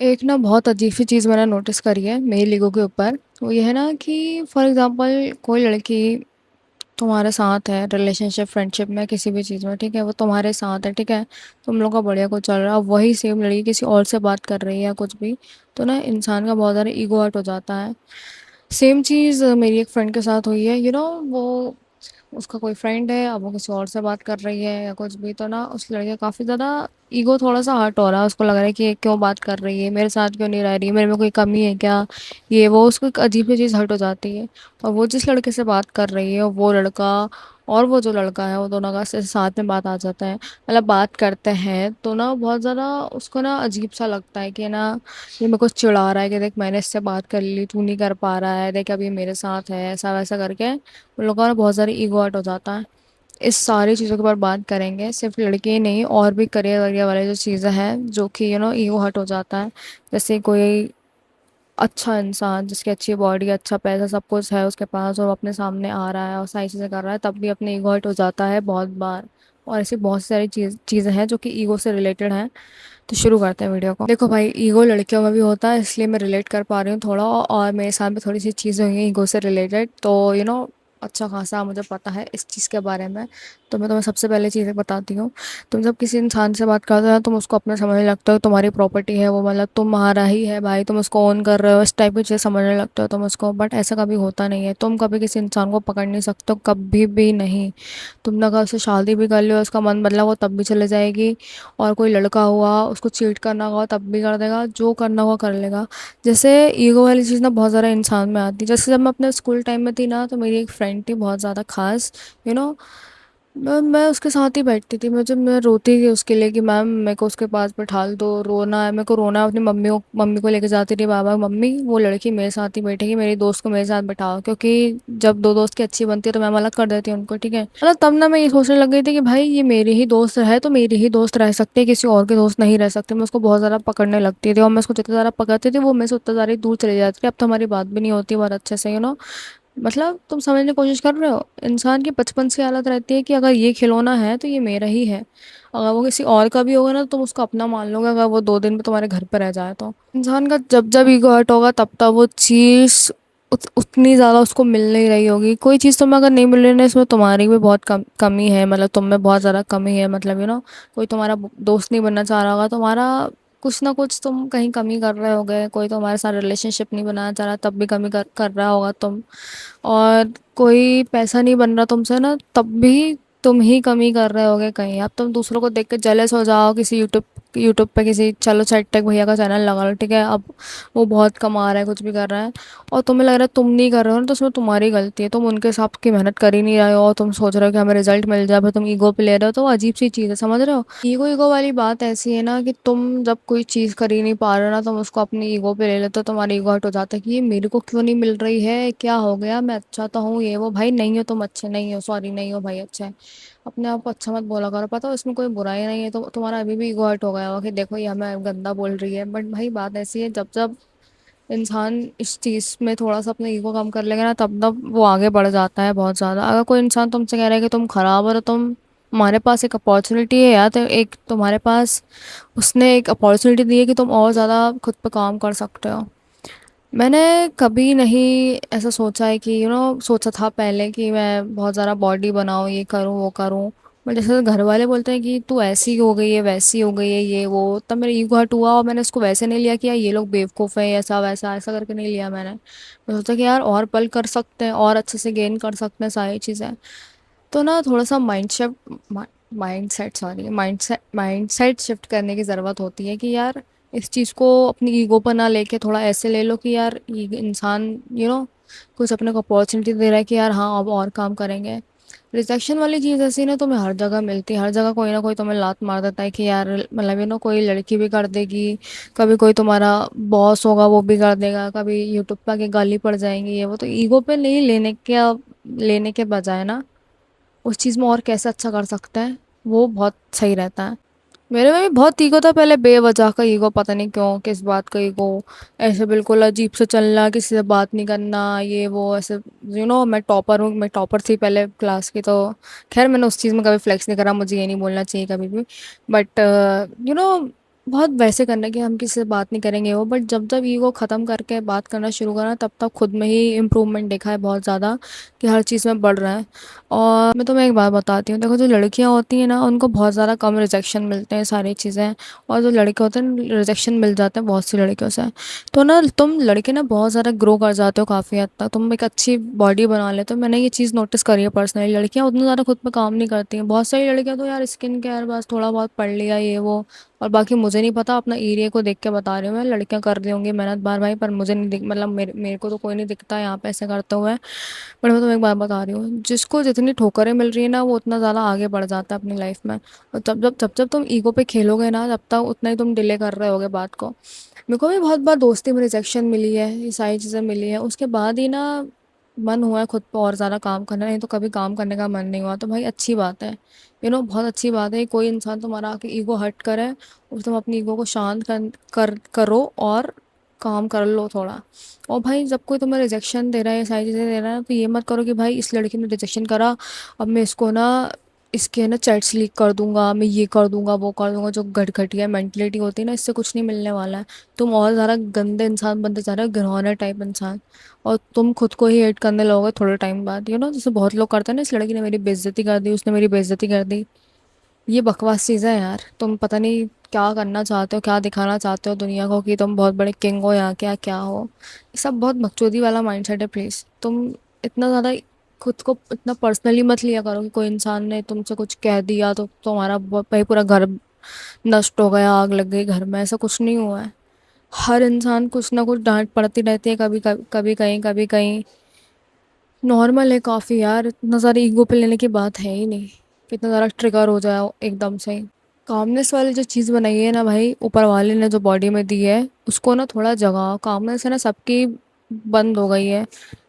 एक ना बहुत अजीब सी चीज़ मैंने नोटिस करी है मेल ईगो के ऊपर। वो ये है ना कि फॉर एग्जांपल कोई लड़की तुम्हारे साथ है रिलेशनशिप फ्रेंडशिप में किसी भी चीज़ में, ठीक है, वो तुम्हारे साथ है, ठीक है, तुम लोग का बढ़िया कुछ चल रहा है, अब वही सेम लड़की किसी और से बात कर रही है या कुछ भी, तो ना इंसान का बहुत ज़्यादा ईगो हर्ट हो जाता है। सेम चीज़ मेरी एक फ्रेंड के साथ हुई है, वो उसका कोई फ्रेंड है, अब वो किसी और से बात कर रही है या कुछ भी, तो ना उस लड़के का काफ़ी ज़्यादा ईगो थोड़ा सा हर्ट हो रहा है, उसको लग रहा है कि ये क्यों बात कर रही है, मेरे साथ क्यों नहीं रह रही है, मेरे में कोई कमी है क्या, ये वो, उसको एक अजीब सी चीज़ हर्ट हो जाती है। और वो जिस लड़के से बात कर रही है वो लड़का और वो जो लड़का है वो दोनों का साथ में बात आ जाता है, मतलब बात करते हैं, तो ना बहुत ज़्यादा उसको ना अजीब सा लगता है कि ना ये मेरे को चिढ़ा रहा है कि देख मैंने इससे बात कर ली, तू नहीं कर पा रहा है, देख अभी मेरे साथ है, ऐसा वैसा करके उन लोगों का ना बहुत सारी ईगो हर्ट हो जाता है। इस सारी चीज़ों के ऊपर बात करेंगे, सिर्फ लड़के ही नहीं और भी करियर वरियर वाले जो चीज़ें हैं जो कि ईगो हर्ट हो जाता है। जैसे कोई अच्छा इंसान जिसकी अच्छी बॉडी, अच्छा पैसा, सब कुछ है उसके पास और वो अपने सामने आ रहा है और सारी चीज़ें कर रहा है, तब भी अपने ईगो हर्ट हो जाता है बहुत बार। और ऐसी बहुत सारी चीज़ें हैं जो कि ईगो से रिलेटेड हैं। तो शुरू करते हैं वीडियो को। देखो भाई, ईगो लड़कियों में भी होता है, इसलिए मैं रिलेट कर पा रही हूँ थोड़ा, और मेरे साथ भी थोड़ी सी चीज़ें हुई हैं ईगो से रिलेटेड, तो अच्छा खासा मुझे पता है इस चीज़ के बारे में। तो मैं तुम्हें सबसे पहले चीज़ें बताती हूँ। तुम जब किसी इंसान से बात करते हो ना, तुम उसको अपना समझने लगते हो, तुम्हारी प्रॉपर्टी है वो, मतलब तुम्हारा ही है भाई, तुम उसको ओन कर रहे हो, इस टाइप की चीज़ें समझने लगते हो तुम उसको। बट ऐसा कभी होता नहीं है, तुम कभी किसी इंसान को पकड़ नहीं सकते हो, कभी भी नहीं। तुमने अगर उससे शादी भी कर लियो, उसका मन बदला, वो तब भी चले जाएगी। और कोई लड़का हुआ, उसको चीट करना हुआ तब भी कर देगा, जो करना हुआ कर लेगा। जैसे ईगो वाली चीज़ ना बहुत ज़्यादा इंसान में आती है। जैसे जब मैं अपने स्कूल टाइम में थी ना, तो मेरी एक फ्रेंड थी बहुत ज़्यादा खास। यू नो मैं उसके साथ ही बैठती थी, मुझे मैं रोती थी उसके लिए कि मैम मेरे को उसके पास बैठा दो, रोना है मेरे को, रोना है, अपनी मम्मी को लेके जाती थी, बाबा मम्मी वो लड़की मेरे साथ ही बैठेगी, मेरी दोस्त को मेरे साथ बैठाओ, क्योंकि जब दो दोस्त की अच्छी बनती है तो मैम अलग कर देती है उनको, ठीक है। मतलब तब ना मैं ये सोचने लग गई थी कि भाई ये मेरी ही दोस्त है तो मेरी ही दोस्त रह सकती है, किसी और के दोस्त नहीं रह सकते। मैं उसको बहुत ज़्यादा पकड़ने लगती थी और मैं उसको जितना ज़्यादा पकड़ती थी वो मेरे से उतना ज़्यादा ही दूर चली जाती थी। अब तो हमारी बात भी नहीं होती बहुत अच्छे से, मतलब तुम समझने की कोशिश कर रहे हो, इंसान की बचपन से हालत रहती है कि अगर ये खिलौना है तो ये मेरा ही है। अगर वो किसी और का भी होगा ना तो तुम उसको अपना मान लोगे, अगर वो 2 दिन में तुम्हारे घर पर रह जाए तो। इंसान का जब जब ईगो हर्ट होगा तब तब वो चीज़ उतनी ज़्यादा उसको मिल नहीं रही होगी। कोई चीज़ तुम्हें अगर नहीं मिल रही है ना, इसमें तुम्हारी भी बहुत कमी है, मतलब तुम में बहुत ज़्यादा कमी है, मतलब कोई तुम्हारा दोस्त नहीं बनना चाह रहा होगा तुम्हारा, कुछ ना कुछ तुम कहीं कमी कर रहे होगे, कोई तुम्हारे साथ रिलेशनशिप नहीं बनाना चाह रहा तब भी कमी कर रहा होगा तुम। और कोई पैसा नहीं बन रहा तुमसे ना, तब भी तुम ही कमी कर रहे होगे कहीं। अब तुम दूसरों को देख के जेलस हो जाओ, किसी यूट्यूब पे किसी चलो चैट टेक भैया का चैनल लगा लो, ठीक है, अब वो बहुत कमा रहा है, कुछ भी कर रहा है, और तुम्हें लग रहा है तुम नहीं कर रहे हो ना, तो उसमें तुम्हारी गलती है, तुम उनके हिसाब की मेहनत कर ही नहीं रहे हो और तुम सोच रहे हो कि हमें रिजल्ट मिल जाए, फिर तुम ईगो पे ले रहे हो, तो वो अजीब सी चीज़ है, समझ रहे हो। ईगो ईगो वाली बात ऐसी है ना कि तुम जब कोई चीज़ कर ही नहीं पा रहे हो ना, तुम उसको अपनी ईगो पे ले लेते हो, तुम्हारी ईगो हट हो जाता है कि ये मेरे को क्यों नहीं मिल रही है, क्या हो गया, मैं अच्छा तो हूँ, ये वो, भाई नहीं हो तुम अच्छे, नहीं हो, सॉरी, नहीं हो भाई अच्छे। अपने आप को अच्छा मत बोला करो, पता हो इसमें कोई बुराई नहीं है, तो तुम्हारा अभी भी ईगो हर्ट हो गया होगा कि देखो ये हमें गंदा बोल रही है। बट भाई बात ऐसी है, जब जब इंसान इस चीज़ में थोड़ा सा अपना ईगो कम कर लेगा ना, तब तब वो आगे बढ़ जाता है बहुत ज़्यादा। अगर कोई इंसान तुमसे कह रहा है कि तुम खराब हो, तो तुम्हारे पास एक अपॉर्चुनिटी है यार, तो एक तुम्हारे पास उसने एक अपॉर्चुनिटी दी है कि तुम और ज़्यादा खुद पे काम कर सकते हो। मैंने कभी नहीं ऐसा सोचा है कि सोचा था पहले कि मैं बहुत ज़्यादा बॉडी बनाऊँ, ये करूँ वो करूँ, बट जैसे घर वाले बोलते हैं कि तू ऐसी हो गई है, वैसी हो गई है, ये वो, तब मेरा ईगो हर्ट हुआ और मैंने इसको वैसे नहीं लिया कि यार ये लोग बेवकूफ़ है, ऐसा वैसा ऐसा करके नहीं लिया मैंने। मैं सोचा कि यार और पल कर सकते हैं और अच्छे से गेन कर सकते हैं सारी चीज़ें। तो ना थोड़ा सा माइंड सेट शिफ्ट करने की ज़रूरत होती है कि यार इस चीज़ को अपनी ईगो पर ना लेके थोड़ा ऐसे ले लो कि यार ये इंसान कुछ अपने को अपॉर्चुनिटी दे रहा है कि यार हाँ अब और काम करेंगे। रिजेक्शन वाली चीज़ ऐसी ना तुम्हें हर जगह मिलती है, हर जगह कोई ना कोई तुम्हें लात मार देता है कि यार, मतलब कोई लड़की भी कर देगी, कभी कोई तुम्हारा बॉस होगा वो भी कर देगा, कभी यूट्यूब पे आके गाली पड़ जाएंगी, ये वो, तो ईगो पे नहीं लेने के बजाय ना उस चीज़ में और कैसे अच्छा कर सकते हैं, वो बहुत सही रहता है। मेरे में भी बहुत ईगो था पहले, बेवजह का ईगो, पता नहीं क्यों, किस बात का ईगो, ऐसे बिल्कुल अजीब से चलना, किसी से बात नहीं करना, ये वो ऐसे। मैं टॉपर हूँ, मैं टॉपर थी पहले क्लास की, तो खैर मैंने उस चीज़ में कभी फ्लेक्स नहीं करा, मुझे ये नहीं बोलना चाहिए कभी भी। बट बहुत वैसे करना कि हम किसी से बात नहीं करेंगे वो, बट जब जब ईगो ख़त्म करके बात करना शुरू करा तब तक खुद में ही इम्प्रूवमेंट देखा है बहुत ज़्यादा, कि हर चीज़ में बढ़ रहा है। और मैं तुम्हें एक बात बताती हूँ, देखो जो लड़कियाँ होती हैं ना उनको बहुत ज़्यादा कम रिजेक्शन मिलते हैं सारी चीज़ें, और जो लड़के होते हैं रिजेक्शन मिल जाते हैं बहुत सी लड़कियों से। तो ना तुम लड़के ना बहुत ज़्यादा ग्रो कर जाते हो काफ़ी हद तक, तुम एक अच्छी बॉडी बना लेते हो। मैंने ये चीज़ नोटिस करी है पर्सनली, लड़कियाँ उतना ज़्यादा खुद पे काम नहीं करती हैं। बहुत सारी लड़कियाँ तो यार स्किन केयर बस थोड़ा बहुत पढ़ लिया ये वो, और बाकी मुझे नहीं पता, अपना एरिया को देख के बता रही हूँ मैं, लड़कियां कर रही होंगी मेहनत बार भाई, पर मुझे नहीं दिख, मतलब मेरे को तो कोई नहीं दिखता यहाँ पे ऐसे करते हुए। पर मैं तुम्हें एक बात बता रही हूँ, जिसको जितनी ठोकरें मिल रही है ना वो उतना ज़्यादा आगे बढ़ जाता है अपनी लाइफ में। और जब तुम ईगो पे खेलोगे ना तब तक उतना ही तुम डिले कर रहे होगे बात को। मेरे को भी बहुत बार दोस्ती में रिजेक्शन मिली है, ये सारी चीज़ें मिली है, उसके बाद ही ना मन हुआ है खुद पर और ज़्यादा काम करना, नहीं तो कभी काम करने का मन नहीं हुआ। तो भाई अच्छी बात है, बहुत अच्छी बात है कोई इंसान तुम्हारा आके ईगो हट करे और तुम अपनी ईगो को शांत करो और काम कर लो थोड़ा। और भाई जब कोई तुम्हें रिजेक्शन दे रहा है, ये सारी चीज़ें दे रहा है, तो ये मत करो कि भाई इस लड़की ने रिजेक्शन करा, अब मैं इसको ना इसके ना चैट्स लीक कर दूंगा, मैं ये कर दूंगा वो कर दूंगा। जो घटिया मेंटलिटी होती है ना, इससे कुछ नहीं मिलने वाला है। तुम और ज़्यादा गंदे इंसान बनते जा रहे हो, घिनौने टाइप इंसान। और तुम खुद को ही हेट करने लगोगे थोड़े टाइम बाद, जैसे बहुत लोग करते हैं ना, इस लड़की ने मेरी बेइज्जती कर दी, उसने मेरी बेइज्जती कर दी। ये बकवास चीज़ है यार, तुम पता नहीं क्या करना चाहते हो, क्या दिखाना चाहते हो दुनिया को कि तुम बहुत बड़े किंग हो या क्या क्या हो। ये सब बहुत बकचोदी वाला माइंडसेट है। प्लीज़ तुम इतना ज़्यादा खुद को इतना पर्सनली मत लिया करो कि कोई इंसान ने तुमसे कुछ कह दिया तो तुम्हारा भाई पूरा घर नष्ट हो गया, आग लग गई घर में, ऐसा कुछ नहीं हुआ है। हर इंसान कुछ ना कुछ डांट पड़ती रहती है, कभी कभी कभी कहीं कभी कहीं। नॉर्मल है काफ़ी यार, इतना ज़्यादा ईगो पे लेने की बात है ही नहीं कि इतना ज़्यादा ट्रिगर हो जाए एकदम से। कामनेस वाली जो चीज़ बनाई है ना भाई, ऊपर वाले ने जो बॉडी में दी है उसको ना थोड़ा जगह, कामनेस है ना सबकी बंद हो गई है।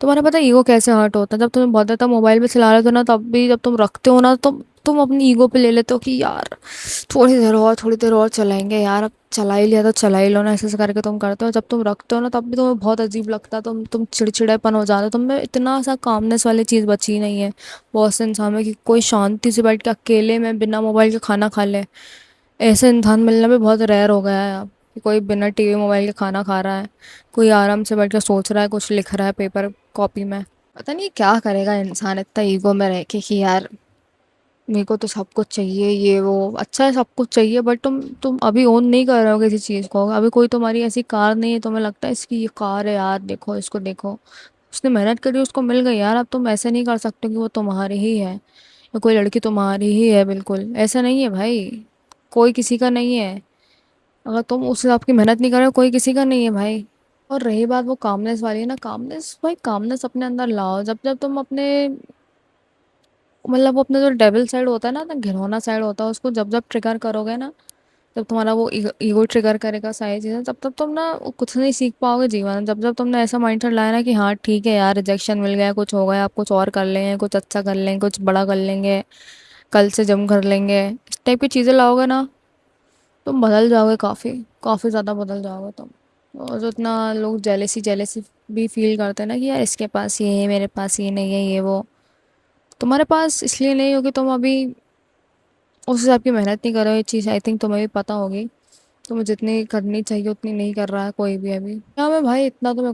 तुम्हारा पता है ईगो कैसे हर्ट होता है? जब तुम बहुत ज़्यादा मोबाइल पे चला रहे हो ना, तब भी जब तुम रखते हो ना तो तुम अपनी ईगो पे ले लेते हो कि यार थोड़ी देर और चलाएंगे यार, अब चला ही लिया तो चला ही लो ना, ऐसे ऐसे करके तुम करते हो। जब तुम रखते हो ना तब भी तुम्हें बहुत अजीब लगता है, तुम चिड़चिड़ापन हो जाता है तुम में, इतना सा कामनेस वाली चीज़ बची नहीं है बहुत से इंसान में कि कोई शांति से बैठ के अकेले में बिना मोबाइल के खाना खा ले। ऐसे इंसान मिलना भी बहुत रेयर हो गया है अब, कि कोई बिना टीवी मोबाइल के खाना खा रहा है, कोई आराम से बैठ के सोच रहा है, कुछ लिख रहा है पेपर कॉपी में। पता नहीं क्या करेगा इंसान इतना ईगो में रह के कि यार मेरे को तो सब कुछ चाहिए ये वो। अच्छा है सब कुछ चाहिए, बट तुम अभी ओन नहीं कर रहे हो किसी चीज़ को। अभी कोई तुम्हारी ऐसी कार नहीं है तुम्हें लगता है इसकी ये कार है यार, देखो इसको देखो, उसने मेहनत करी उसको मिल गई यार। अब तुम ऐसे नहीं कर सकते कि वो तुम्हारी ही है या कोई लड़की तुम्हारी ही है, बिल्कुल ऐसा नहीं है भाई। कोई किसी का नहीं है, अगर तुम उस हिसाब की मेहनत नहीं कर रहे हो कोई किसी का नहीं है भाई। और रही बात वो कामनेस वाली ना, कामनेस भाई कामनेस अपने अंदर लाओ। जब जब तुम अपने, मतलब वो अपना जो डेविल साइड होता है ना घिनौना साइड होता है, उसको जब जब ट्रिगर करोगे ना, जब तुम्हारा वो ईगो ट्रिगर करेगा सारी चीज़ें, तब तब तुम ना कुछ नहीं सीख पाओगे जीवन में। जब जब तुमने ऐसा माइंडसेट लाया ना कि हाँ ठीक है यार रिजेक्शन मिल गया, कुछ हो गया, आप कुछ और कर लेंगे, कुछ अच्छा कर लेंगे, कुछ बड़ा कर लेंगे, कल से जम कर लेंगे, इस टाइप की चीज़ें लाओगे ना, तुम बदल जाओगे काफ़ी, काफ़ी ज़्यादा बदल जाओगे तुम। और जो इतना लोग जेलेसी जेलेसी भी फील करते हैं ना कि यार इसके पास ये है मेरे पास ये नहीं है ये वो, तुम्हारे पास इसलिए नहीं होगी तुम अभी उस हिसाब की मेहनत नहीं कर रहे हो। ये चीज़ आई थिंक तुम्हें भी पता होगी, तुम्हें जितनी करनी चाहिए उतनी नहीं कर रहा है कोई भी अभी दुनिया में भाई इतना तो मेरे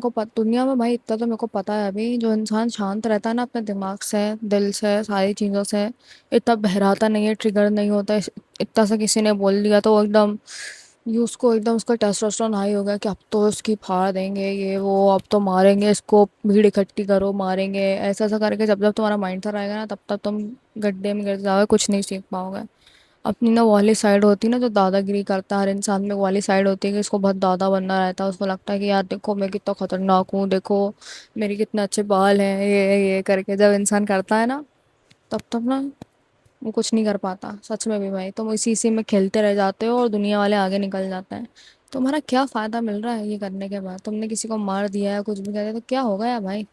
को पता है अभी, जो इंसान शांत रहता है ना अपने दिमाग से, दिल से, सारी चीज़ों से, इतना बहराता नहीं है, ट्रिगर नहीं होता है। इतना सा किसी ने बोल दिया तो वो एकदम, ये उसको एकदम उसका टेस्टोस्टेरोन हाई हो गया कि अब तो इसकी फाड़ देंगे ये वो, अब तो मारेंगे इसको, भीड़ इकट्ठी करो मारेंगे, ऐसा ऐसा करके जब जब तुम्हारा माइंड था रहेगा ना तब तब तुम गड्ढे में गिर जाओगे, कुछ नहीं सीख पाओगे। अपनी ना वो वाली साइड होती है ना जो दादागिरी करता है, हर इंसान में वो वाली साइड होती है कि उसको बहुत दादा बनना रहता है, उसको लगता है कि यार देखो मैं कितना खतरनाक हूँ, देखो मेरे कितने अच्छे बाल हैं, ये करके जब इंसान करता है ना तब तब ना वो कुछ नहीं कर पाता सच में भी भाई। तुम इसी में खेलते रह जाते हो और दुनिया वाले आगे निकल जाते हैं। तुम्हारा क्या फ़ायदा मिल रहा है ये करने के बाद? तुमने किसी को मार दिया है कुछ भी कर दिया तो क्या हो गया भाई?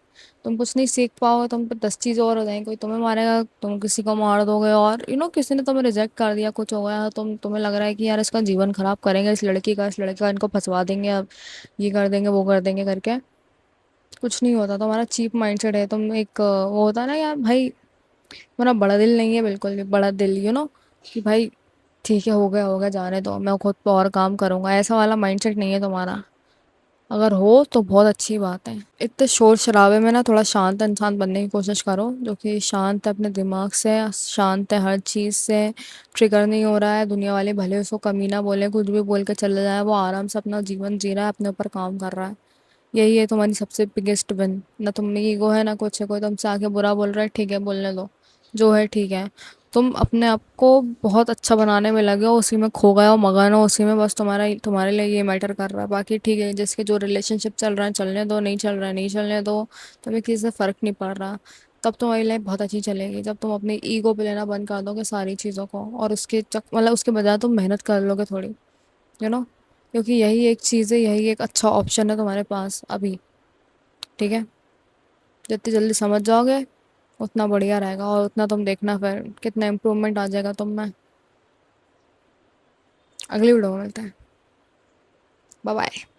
तुम कुछ नहीं सीख पाओगे, तुम पे 10 चीज़ और हो जाएंगी, कोई तुम्हें मारेगा, तुम किसी को मार दोगे, और किसी ने तुम्हें रिजेक्ट कर दिया, कुछ हो गया, तुम्हें लग रहा है कि यार इसका जीवन खराब करेंगे, इस लड़के का इनको फंसवा देंगे, अब ये कर देंगे वो कर देंगे करके। कुछ नहीं होता, तुम्हारा चीप माइंडसेट है। तुम एक वो होता है ना यार भाई, तुम्हारा बड़ा दिल नहीं है बिल्कुल भी, बड़ा दिल कि भाई ठीक है, हो गया, जाने दो, मैं खुद पे और काम करूंगा, ऐसा वाला माइंडसेट नहीं है तुम्हारा। अगर हो तो बहुत अच्छी बात है। इतने शोर शराबे में ना थोड़ा शांत इंसान बनने की कोशिश करो, जो कि शांत है अपने दिमाग से, शांत है हर चीज़ से, ट्रिगर नहीं हो रहा है, दुनिया वाले भले उसको कमी ना बोले, कुछ भी बोल के चले जाए, वो आराम से अपना जीवन जी रहा है, अपने ऊपर काम कर रहा है। यही है तुम्हारी सबसे बिगेस्ट विन। ना तुम में ईगो है ना कुछ है, कोई तुमसे आके बुरा बोल रहा है, ठीक है बोलने दो, जो है ठीक है। तुम अपने आप को बहुत अच्छा बनाने में लगे हो, उसी में खो गए हो, मगन हो उसी में, बस तुम्हारे लिए ये मैटर कर रहा है। बाकी ठीक है, जिसके जो रिलेशनशिप चल रहा है चलने दो, नहीं चल रहा है नहीं चलने दो, तुम्हें किसी से फ़र्क नहीं पड़ रहा। तब तुम्हारी लाइफ बहुत अच्छी चलेगी, जब तुम अपने ईगो पे लेना बंद कर दोगे सारी चीज़ों को, और मतलब उसके बजाय तुम मेहनत कर लोगे थोड़ी, यू नो, क्योंकि यही एक चीज़ है, यही एक अच्छा ऑप्शन है तुम्हारे पास अभी। ठीक है, जितनी जल्दी समझ जाओगे उतना बढ़िया रहेगा, और उतना तुम देखना फिर कितना इम्प्रूवमेंट आ जाएगा तुम में। अगली वीडियो में मिलते हैं। Bye bye.